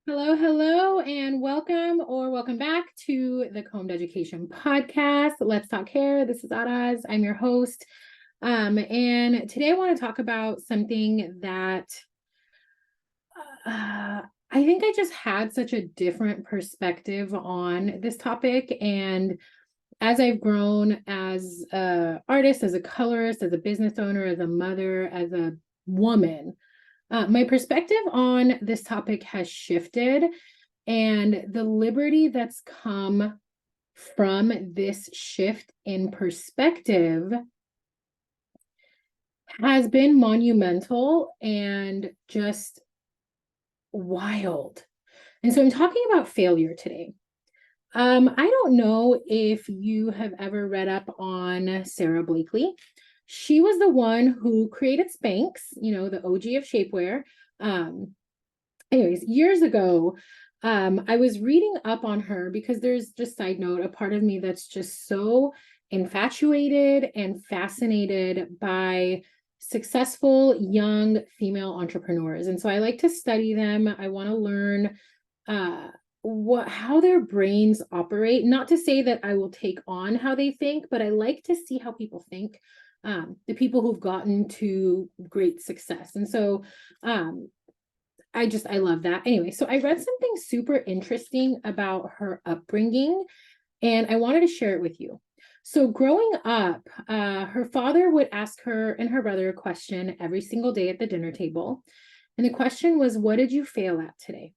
Hello, hello, and welcome back to the Combed Education Podcast. Let's Talk Hair. This is Araz. I'm your host. And today I want to talk about something that I think I just had such a different perspective on this topic. And as I've grown as an artist, as a colorist, as a business owner, as a mother, as a woman, my perspective on this topic has shifted, and the liberty that's come from this shift in perspective has been monumental and just wild. And so I'm talking about failure today. I don't know if you have ever read up on Sarah Blakely. She was the one who created Spanx, the OG of shapewear. Anyways, years ago, I was reading up on her because there's just side note, a part of me that's just so infatuated and fascinated by successful young female entrepreneurs. And so I like to study them. I want to learn how their brains operate. Not to say that I will take on how they think, but I like to see how people think. The people who've gotten to great success. And so I love that. Anyway, so I read something super interesting about her upbringing, and I wanted to share it with you. So growing up, her father would ask her and her brother a question every single day at the dinner table. And the question was, what did you fail at today?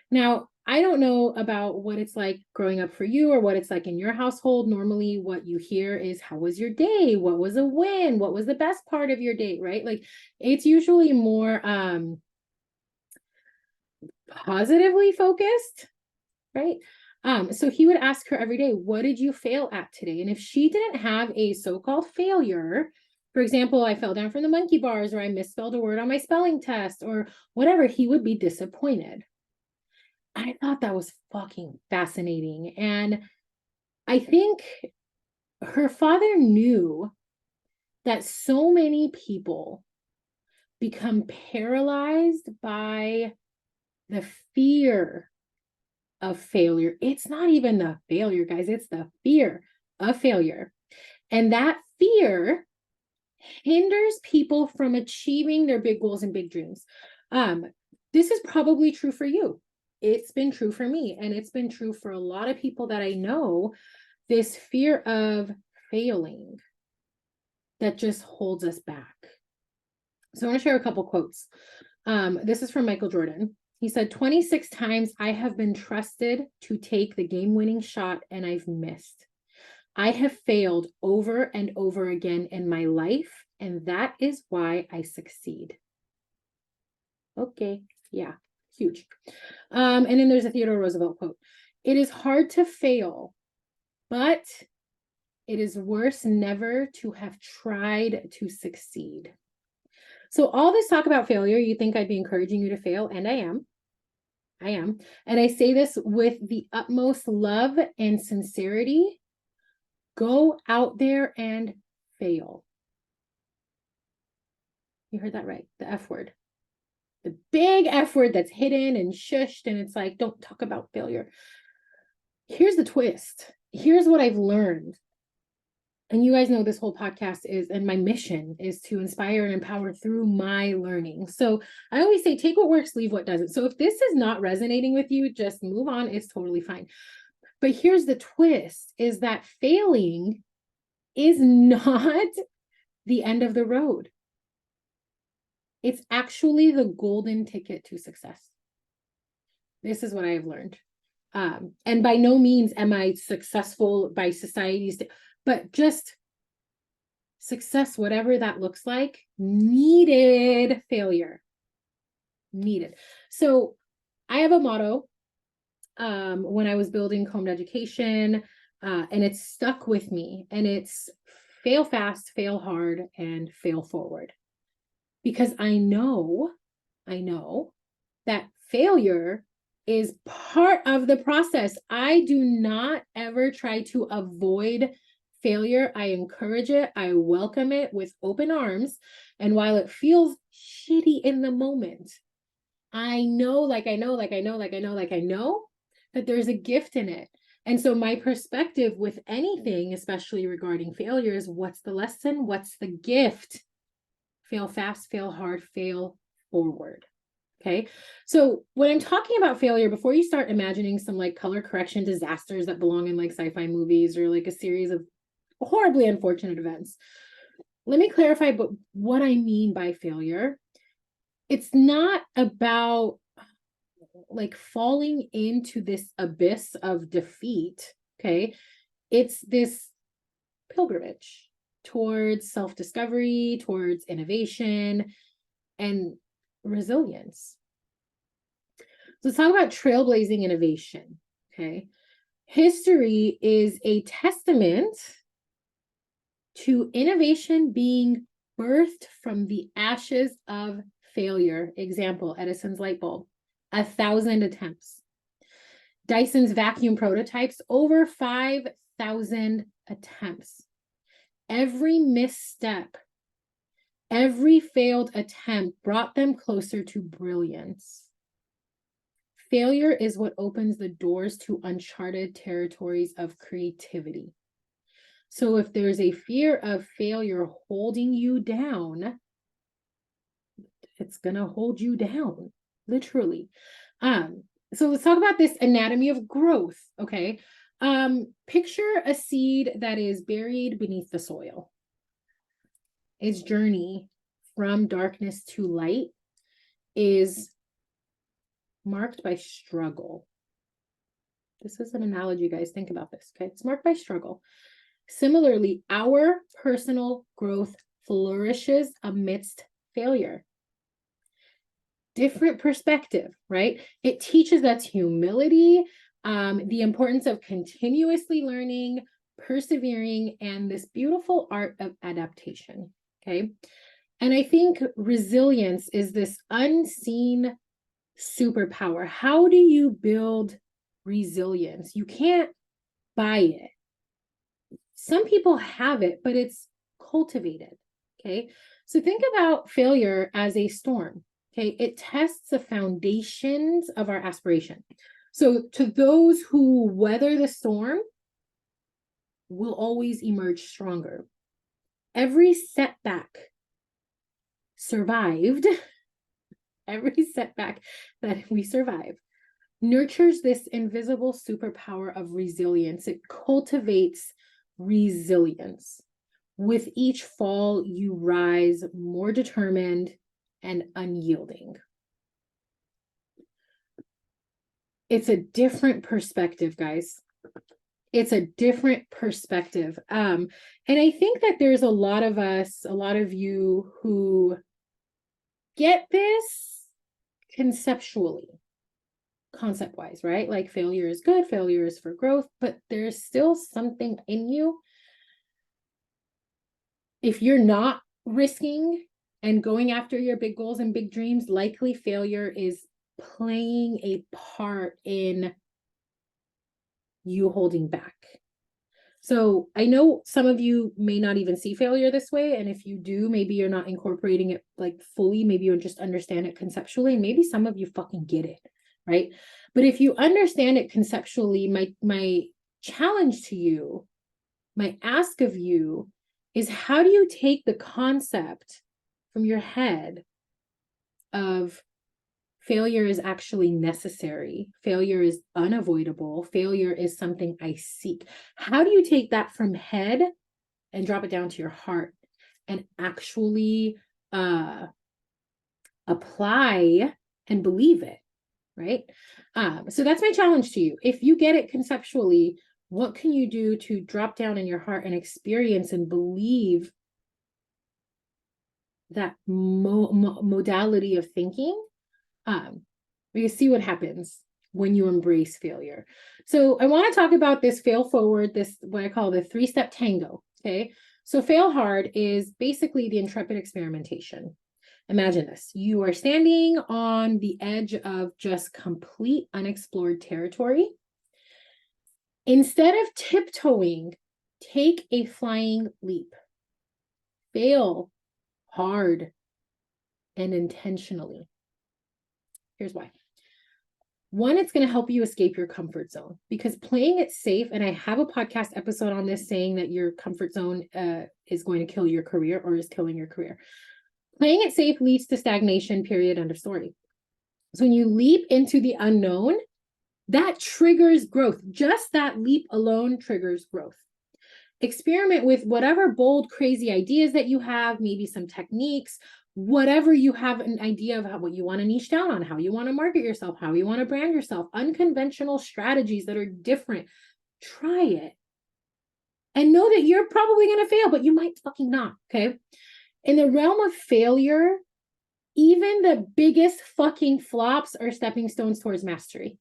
Now, I don't know about what it's like growing up for you or what it's like in your household. Normally, what you hear is, how was your day? What was a win? What was the best part of your day, right? Like, it's usually more positively focused, right? So he would ask her every day, what did you fail at today? And if she didn't have a so-called failure, for example, I fell down from the monkey bars, or I misspelled a word on my spelling test, or whatever, he would be disappointed. I thought that was fucking fascinating. And I think her father knew that so many people become paralyzed by the fear of failure. It's not even the failure, guys. It's the fear of failure. And that fear hinders people from achieving their big goals and big dreams. This is probably true for you. It's been true for me, and it's been true for a lot of people that I know. This fear of failing that just holds us back. So I want to share a couple quotes. This is from Michael Jordan. He said, 26 times I have been trusted to take the game-winning shot and I've missed. I have failed over and over again in my life, and that is why I succeed. Okay, yeah, huge. And then there's a Theodore Roosevelt quote. It is hard to fail, but it is worse never to have tried to succeed. So all this talk about failure, you think I'd be encouraging you to fail, and I am. I am. And I say this with the utmost love and sincerity. Go out there and fail. You heard that right. The F word. The big F word that's hidden and shushed. And it's like, don't talk about failure. Here's the twist. Here's what I've learned. And you guys know this whole podcast is, and my mission is to inspire and empower through my learning. So I always say, take what works, leave what doesn't. So if this is not resonating with you, just move on. It's totally fine. But here's the twist, is that failing is not the end of the road. It's actually the golden ticket to success. This is what I have learned. And by no means am I successful by society's, but just success, whatever that looks like, needed failure. Needed. So I have a motto when I was building Combed Education, and it's stuck with me, and it's fail fast, fail hard, and fail forward. Because I know that failure is part of the process. I do not ever try to avoid failure. I encourage it. I welcome it with open arms. And while it feels shitty in the moment, I know that there's a gift in it. And so my perspective with anything, especially regarding failure, is what's the lesson? What's the gift? Fail fast, fail hard, fail forward. Okay. So when I'm talking about failure, before you start imagining some like color correction disasters that belong in like sci-fi movies or like a series of horribly unfortunate events, let me clarify what I mean by failure. It's not about like falling into this abyss of defeat. Okay. It's this pilgrimage towards self-discovery, towards innovation and resilience. So let's talk about trailblazing innovation. Okay. History is a testament to innovation being birthed from the ashes of failure. Example, Edison's light bulb, 1,000 attempts. Dyson's vacuum prototypes, over 5,000 attempts. Every misstep, every failed attempt brought them closer to brilliance. Failure is what opens the doors to uncharted territories of creativity. So if there's a fear of failure holding you down, it's going to hold you down, literally. So let's talk about this anatomy of growth, okay? Picture a seed that is buried beneath the soil. Its journey from darkness to light is marked by struggle. This is an analogy, guys. Think about this, okay? It's marked by struggle. Similarly, our personal growth flourishes amidst failure. Different perspective, right? It teaches us humility, the importance of continuously learning, persevering, and this beautiful art of adaptation, okay? And I think resilience is this unseen superpower. How do you build resilience? You can't buy it. Some people have it, but it's cultivated, okay? So think about failure as a storm, okay? It tests the foundations of our aspiration. So to those who weather the storm, will always emerge stronger. Every setback survived, every setback that we survive nurtures this invisible superpower of resilience. It cultivates resilience. With each fall, you rise more determined and unyielding. It's a different perspective, guys. It's a different perspective. And I think that there's a lot of us, a lot of you who get this conceptually, concept-wise, right? Like failure is good, failure is for growth, but there's still something in you. If you're not risking and going after your big goals and big dreams, likely failure is playing a part in you holding back. So I know some of you may not even see failure this way. And if you do, maybe you're not incorporating it like fully. Maybe you just understand it conceptually. And maybe some of you fucking get it, right? But if you understand it conceptually, my challenge to you, my ask of you is, how do you take the concept from your head of failure is actually necessary, failure is unavoidable, failure is something I seek? How do you take that from head and drop it down to your heart and actually apply and believe it, right? So that's my challenge to you. If you get it conceptually, what can you do to drop down in your heart and experience and believe that modality of thinking? You see what happens when you embrace failure. So I want to talk about this fail forward, this what I call the 3-step tango. Okay. So fail hard is basically the intrepid experimentation. Imagine this. You are standing on the edge of just complete unexplored territory. Instead of tiptoeing, take a flying leap. Fail hard and intentionally. Here's why. One, it's going to help you escape your comfort zone, because playing it safe, and I have a podcast episode on this saying that your comfort zone is going to kill your career or is killing your career. Playing it safe leads to stagnation, period, end of story. So when you leap into the unknown, that triggers growth. Just that leap alone triggers growth. Experiment with whatever bold, crazy ideas that you have, maybe some techniques, whatever you have an idea of what you want to niche down on, how you want to market yourself, how you want to brand yourself, unconventional strategies that are different. Try it. And know that you're probably going to fail, but you might fucking not, okay? In the realm of failure, even the biggest fucking flops are stepping stones towards mastery.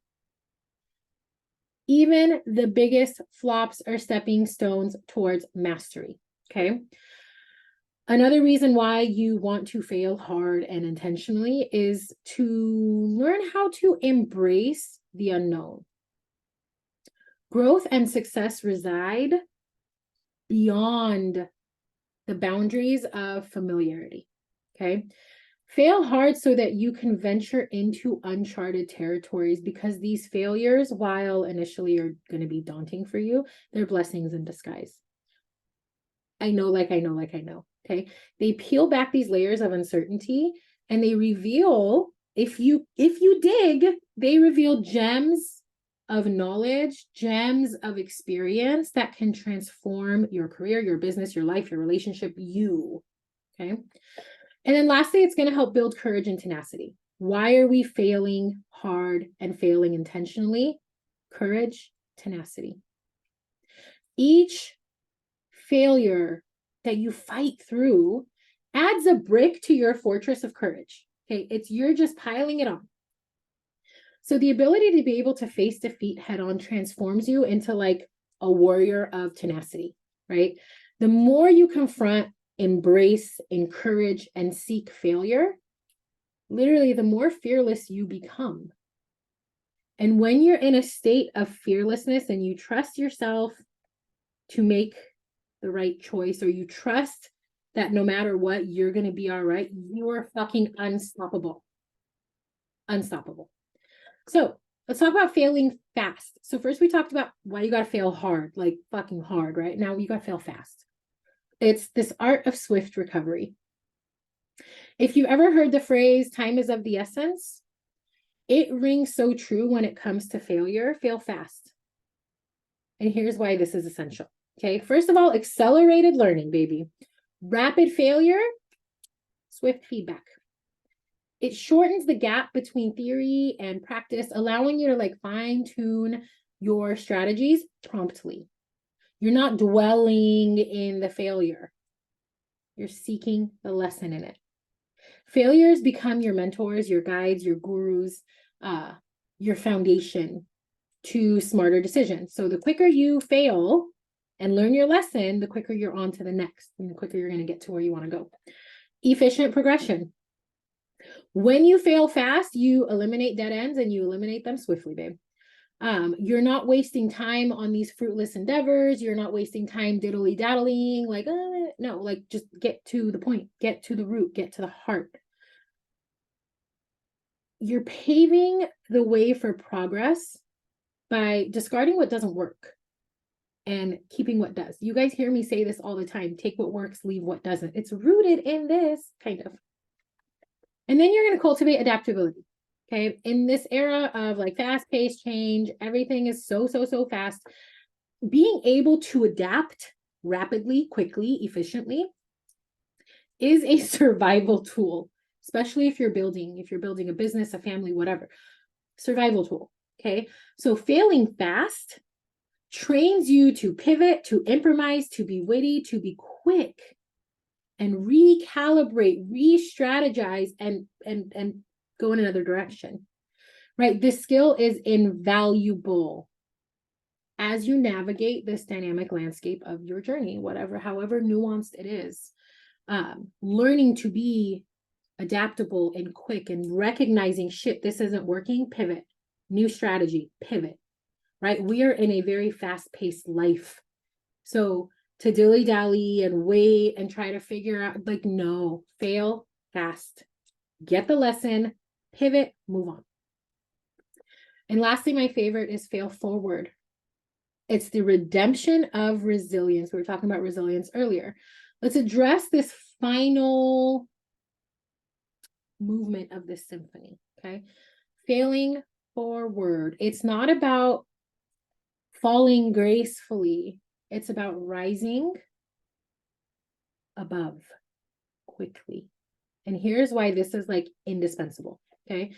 Even the biggest flops are stepping stones towards mastery, okay? Another reason why you want to fail hard and intentionally is to learn how to embrace the unknown. Growth and success reside beyond the boundaries of familiarity, okay? Fail hard so that you can venture into uncharted territories, because these failures, while initially are going to be daunting for you, they're blessings in disguise. I know. Okay. They peel back these layers of uncertainty and they reveal, if you dig, they reveal gems of knowledge, gems of experience that can transform your career, your business, your life, your relationship, you. Okay. And then lastly, it's going to help build courage and tenacity. Why are we failing hard and failing intentionally? Courage, tenacity. Each failure that you fight through adds a brick to your fortress of courage. Okay, you're just piling it on. So the ability to be able to face defeat head on transforms you into like a warrior of tenacity, right? The more you confront, embrace, encourage, and seek failure, literally the more fearless you become. And when you're in a state of fearlessness and you trust yourself to make the right choice, or you trust that no matter what, you're going to be all right, you're fucking unstoppable. Unstoppable. So let's talk about failing fast. So first we talked about why you got to fail hard, like fucking hard, right? Now you got to fail fast. It's this art of swift recovery. If you've ever heard the phrase, time is of the essence, it rings so true when it comes to failure. Fail fast. And here's why this is essential. Okay, first of all, accelerated learning, baby. Rapid failure, swift feedback. It shortens the gap between theory and practice, allowing you to like fine-tune your strategies promptly. You're not dwelling in the failure. You're seeking the lesson in it. Failures become your mentors, your guides, your gurus, your foundation to smarter decisions. So the quicker you fail and learn your lesson, the quicker you're on to the next, and the quicker you're going to get to where you want to go. Efficient progression. When you fail fast, you eliminate dead ends and you eliminate them swiftly, babe. You're not wasting time on these fruitless endeavors. You're not wasting time diddly-daddling, like, no, like just get to the point, get to the root, get to the heart. You're paving the way for progress by discarding what doesn't work and keeping what does. You guys hear me say this all the time. Take what works, leave what doesn't. It's rooted in this, kind of. And then you're going to cultivate adaptability. Okay. In this era of like fast-paced change, everything is so fast. Being able to adapt rapidly, quickly, efficiently is a survival tool, especially if you're building a business, a family, whatever. Survival tool. Okay. So failing fast trains you to pivot, to improvise, to be witty, to be quick, and recalibrate, re-strategize, and go in another direction, right? This skill is invaluable as you navigate this dynamic landscape of your journey, however nuanced it is. Learning to be adaptable and quick and recognizing, shit, this isn't working, pivot, new strategy, pivot, right? We are in a very fast-paced life. So to dilly-dally and wait and try to figure out, like, no, fail fast. Get the lesson, pivot, move on. And lastly, my favorite is fail forward. It's the redemption of resilience. We were talking about resilience earlier. Let's address this final movement of this symphony, okay? Failing forward. It's not about falling gracefully. It's about rising above quickly. And here's why this is like indispensable, okay?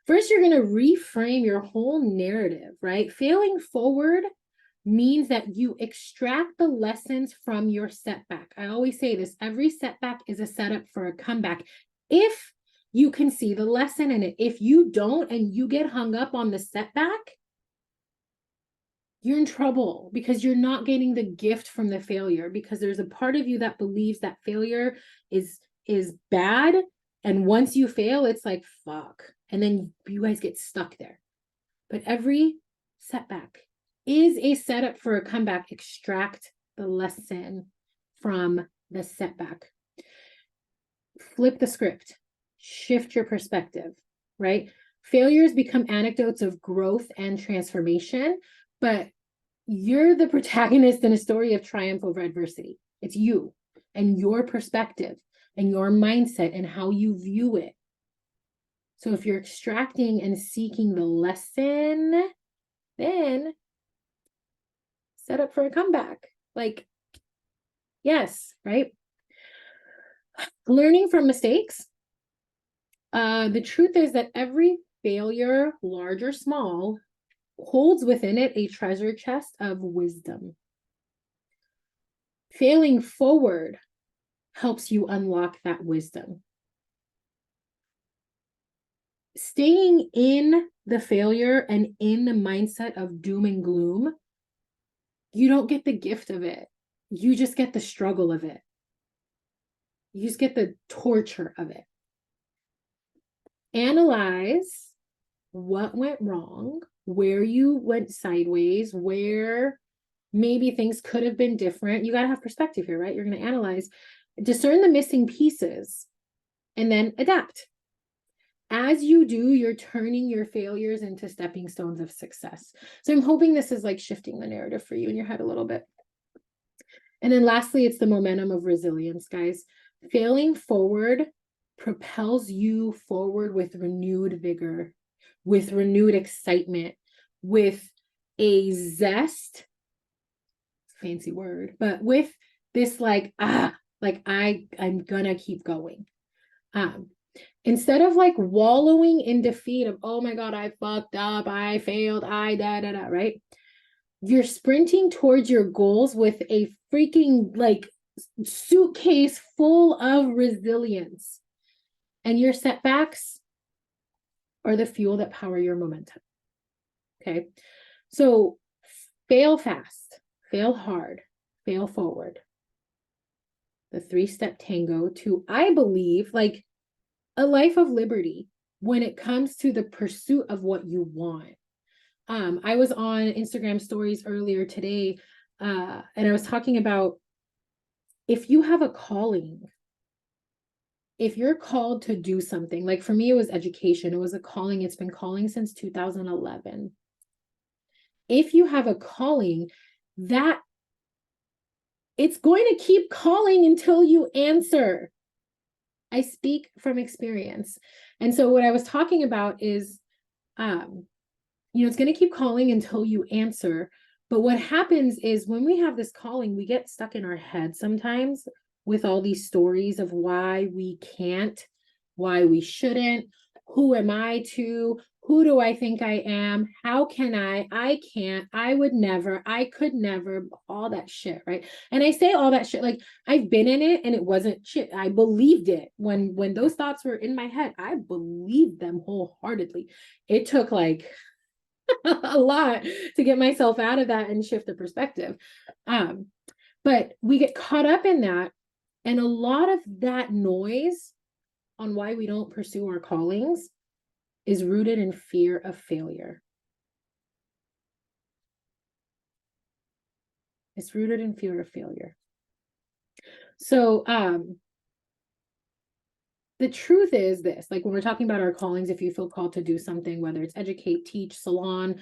First, you're going to reframe your whole narrative, right? Failing forward means that you extract the lessons from your setback. I always say this, every setback is a setup for a comeback. If you can see the lesson in it, if you don't and you get hung up on the setback, you're in trouble because you're not getting the gift from the failure, because there's a part of you that believes that failure is bad. And once you fail, it's like, fuck. And then you guys get stuck there. But every setback is a setup for a comeback. Extract the lesson from the setback. Flip the script. Shift your perspective, right? Failures become anecdotes of growth and transformation, but you're the protagonist in a story of triumph over adversity. It's you and your perspective and your mindset and how you view it. So if you're extracting and seeking the lesson, then set up for a comeback. Like, yes, right? Learning from mistakes. The truth is that every failure, large or small, holds within it a treasure chest of wisdom. Failing forward helps you unlock that wisdom. Staying in the failure and in the mindset of doom and gloom, you don't get the gift of it. You just get the struggle of it. You just get the torture of it. Analyze what went wrong, where you went sideways, where maybe things could have been different. You got to have perspective here, right? You're going to analyze, discern the missing pieces, and then adapt. As you do, you're turning your failures into stepping stones of success. So I'm hoping this is like shifting the narrative for you in your head a little bit. And then lastly, it's the momentum of resilience, guys. Failing forward propels you forward with renewed vigor, with renewed excitement, with a zest, fancy word, but with this like, I'm gonna keep going. Instead of like wallowing in defeat of, oh my God, I fucked up, I failed, right? You're sprinting towards your goals with a freaking like suitcase full of resilience. And your setbacks are the fuel that power your momentum. Okay. So fail fast, fail hard, fail forward. The 3-step tango to, I believe, like a life of liberty when it comes to the pursuit of what you want. I was on Instagram stories earlier today, and I was talking about if you have a calling, if you're called to do something, like for me, it was education. It was a calling. It's been calling since 2011. If you have a calling, that it's going to keep calling until you answer. I speak from experience. And so what I was talking about is, it's going to keep calling until you answer. But what happens is when we have this calling, we get stuck in our head sometimes with all these stories of why we can't, why we shouldn't, who am I to, who do I think I am, how can I can't, I would never, I could never, all that shit, right? And I say all that shit, like I've been in it and it wasn't shit. I believed it. When those thoughts were in my head, I believed them wholeheartedly. It took like a lot to get myself out of that and shift the perspective. But we get caught up in that. And a lot of that noise on why we don't pursue our callings is rooted in fear of failure. It's rooted in fear of failure. So the truth is this, like when we're talking about our callings, if you feel called to do something, whether it's educate, teach, salon,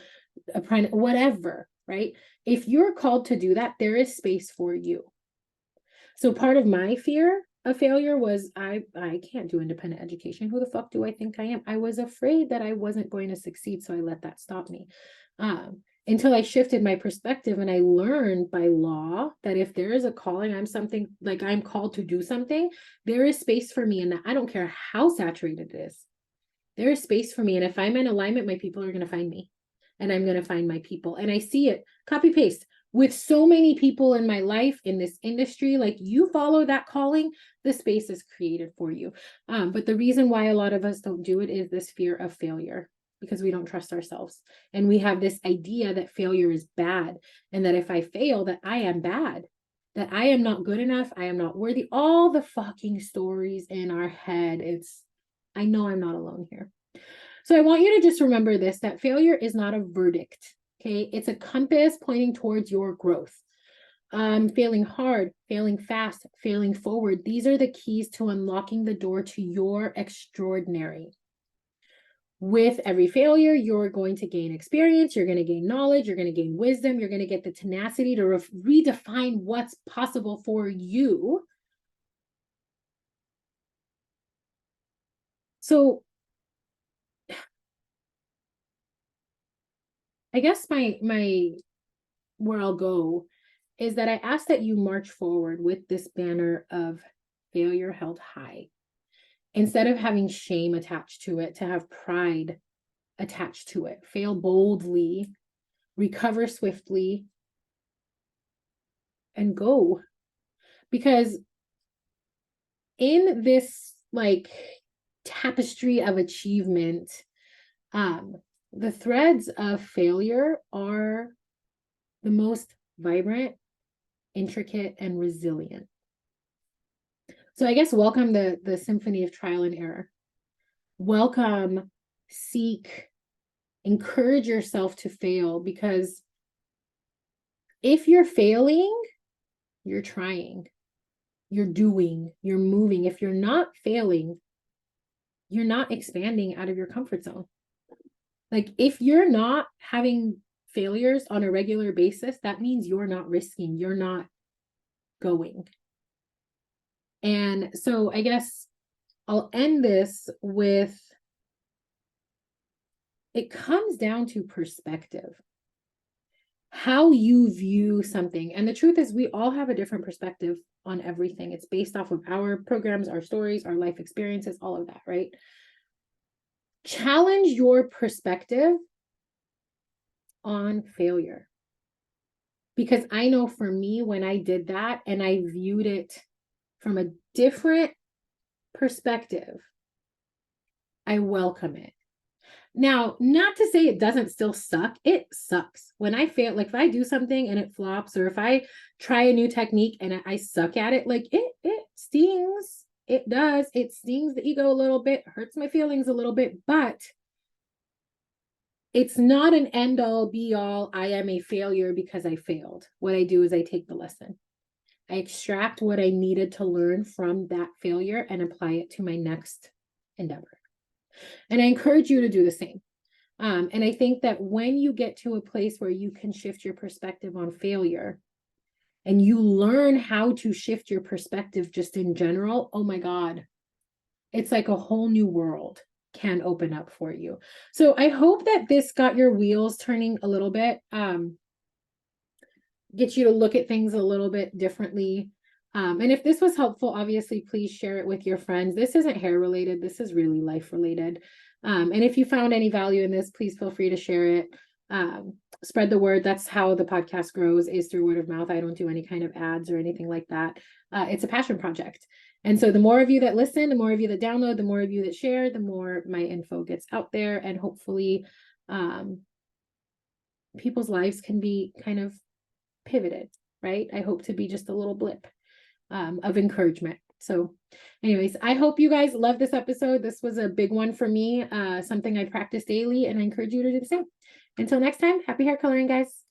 apprentice, whatever, right? If you're called to do that, there is space for you. So part of my fear of failure was I can't do independent education. Who the fuck do I think I am? I was afraid that I wasn't going to succeed, so I let that stop me. Until I shifted my perspective and I learned by law that if there is a calling, I'm something like I'm called to do something, there is space for me, and I don't care how saturated it is. There is space for me, and if I'm in alignment, my people are going to find me, and I'm going to find my people. And I see it copy paste with so many people in my life in this industry. Like, you follow that calling, the space is created for you. But the reason why a lot of us don't do it is this fear of failure, because we don't trust ourselves. And we have this idea that failure is bad, and that if I fail, that I am bad, that I am not good enough, I am not worthy. All the fucking stories in our head. I know I'm not alone here. So I want you to just remember this, that failure is not a verdict. Okay, it's a compass pointing towards your growth. Failing hard, failing fast, failing forward. These are the keys to unlocking the door to your extraordinary. With every failure, you're going to gain experience, you're going to gain knowledge, you're going to gain wisdom, you're going to get the tenacity to redefine what's possible for you. So I guess my where I'll go is that I ask that you march forward with this banner of failure held high. Instead of having shame attached to it, to have pride attached to it. Fail boldly, recover swiftly, and go. Because in this like tapestry of achievement, the threads of failure are the most vibrant, intricate, and resilient. So I guess welcome the symphony of trial and error. Welcome, seek, encourage yourself to fail, because if you're failing, you're trying, you're doing, you're moving. If you're not failing, you're not expanding out of your comfort zone. Like, if you're not having failures on a regular basis, that means you're not risking, you're not going. And so I guess I'll end this with, it comes down to perspective, how you view something. And the truth is, we all have a different perspective on everything. It's based off of our programs, our stories, our life experiences, all of that, right? Challenge your perspective on failure. Because I know for me, when I did that and I viewed it from a different perspective, I welcome it. Now, not to say it doesn't still suck. It sucks. When I fail, like if I do something and it flops, or if I try a new technique and I suck at it, like it stings. It does. It stings the ego a little bit, hurts my feelings a little bit, but it's not an end all be all. I am a failure because I failed. What I do is I take the lesson. I extract what I needed to learn from that failure and apply it to my next endeavor. And I encourage you to do the same. And I think that when you get to a place where you can shift your perspective on failure, and you learn how to shift your perspective just in general, oh my God, it's like a whole new world can open up for you. So I hope that this got your wheels turning a little bit, get you to look at things a little bit differently. And if this was helpful, obviously, please share it with your friends. This isn't hair related. This is really life related. And if you found any value in this, please feel free to share it. Spread the word. That's how the podcast grows, is through word of mouth. I don't do any kind of ads or anything like that. It's a passion project. And so the more of you that listen, the more of you that download, the more of you that share, the more my info gets out there. And hopefully people's lives can be kind of pivoted, right? I hope to be just a little blip of encouragement. So anyways, I hope you guys love this episode. This was a big one for me, something I practice daily, and I encourage you to do the same. Until next time, happy hair coloring, guys.